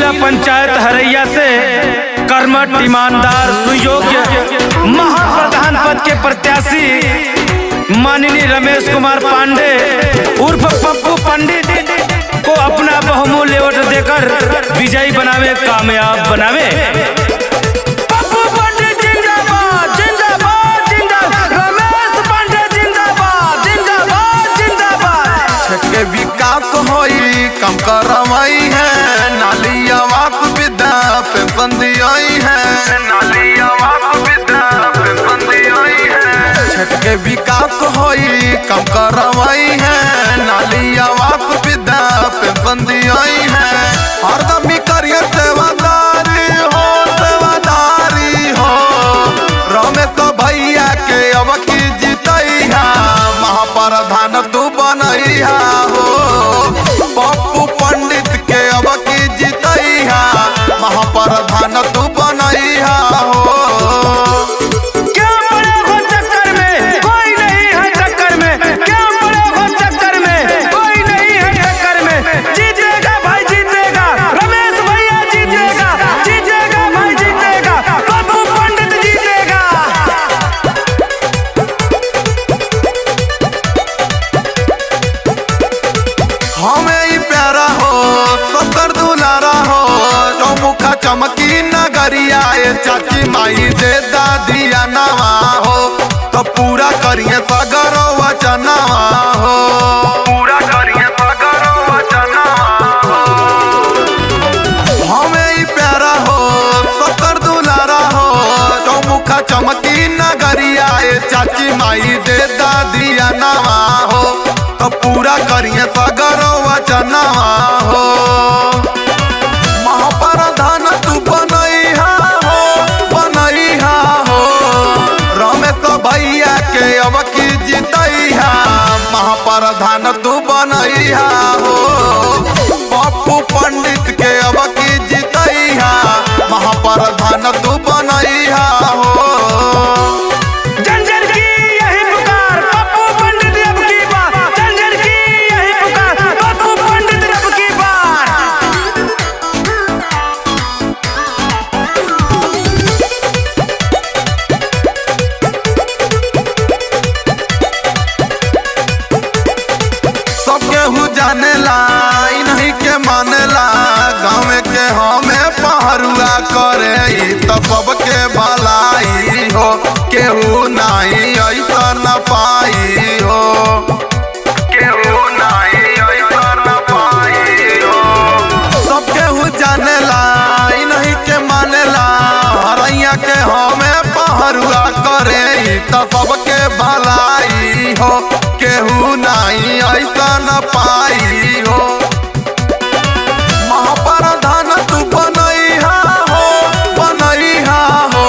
जिला पंचायत हरैया से कर्मठ ईमानदार सुयोग्य महाप्रधान पद के प्रत्याशी माननीय रमेश कुमार पांडे उर्फ पप्पू पंडित को अपना बहुमूल्य वोट देकर विजयी बनावे, कामयाब बनावे। पप्पू पंडित जिंदाबाद जिंदाबाद जिंदाबाद, रमेश पांडे जिंदाबाद जिंदाबाद जिंदाबाद। छके विकास होई कम करवाई है, नालिया वाक विद्या पेंशन दियाई है, नालिया वाक विद्या पेंशन दियाई है। छके विकास होई कम करवाई है, नालिया वाक विद्या पेंशन दियाई है। हरदम करिए सेवादारी हो रमेश भैया के अब की जीतैया, महाप्रधान तू बनैया हो। पप्पू पंडित के अब की जीतैया, महाप्रधान तू बनैया हो। क्या पड़े हो चक्कर में, कोई नहीं है टक्कर में, क्या पड़े हो चक्कर में, कोई नहीं है टक्कर में। जीतेगा भाई जीतेगा, रमेश भैया जीतेगा, जीतेगा भाई जीतेगा, पप्पू पंडित जीतेगा। हमें ही प्यारा हो सतर दुलारा हो, चौमुखा चमकी नगरिया ए चाची माई दे दादिया नवा हो। तो पूरा करिए सगर वचनवा हो, पूरा करिए सगर वचनवा हो। हमें ही प्यारा हो सतर दुलारा हो, चौमुखा चमकी नगरिया ए चाची माई दे दादिया नवा हो। तो पूरा करिए सगर वचनवा हो। महाप्रधान तू बनैहा हो, रमेश भैया के अब की जीतैया, महाप्रधान तू बनैहा हो। पप्पू पंडित के अब की जीतैया, महाप्रधान तू बनैहा हो। जंजर की यही पुकार, पप्पू पंडित अब की बार, जंजर की यही पुकार, पप्पू पंडित अब की बार। सब केहू जानेला इन्हीं के मानेला, गाँव के हमें पहरुआ करे तो सबके भलाई हो। केहू नहीं ऐसा न पाई हो, केहू नहीं ऐसा न पाई हो। सब केहू जानेला इन्हीं के मानेला, हरैया के हमें पहरुआ करे तो सबके भलाई हो। केहू नहीं ऐसा न पाई हो। महाप्रधान तू बनैहा हो,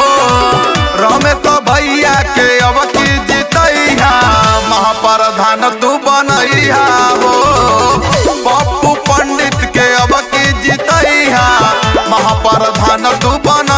रमेश भैया के अब की जीतैया, महाप्रधान तू बनैहा हो। पप्पू पंडित के अब की जीतैया, महाप्रधान तू बन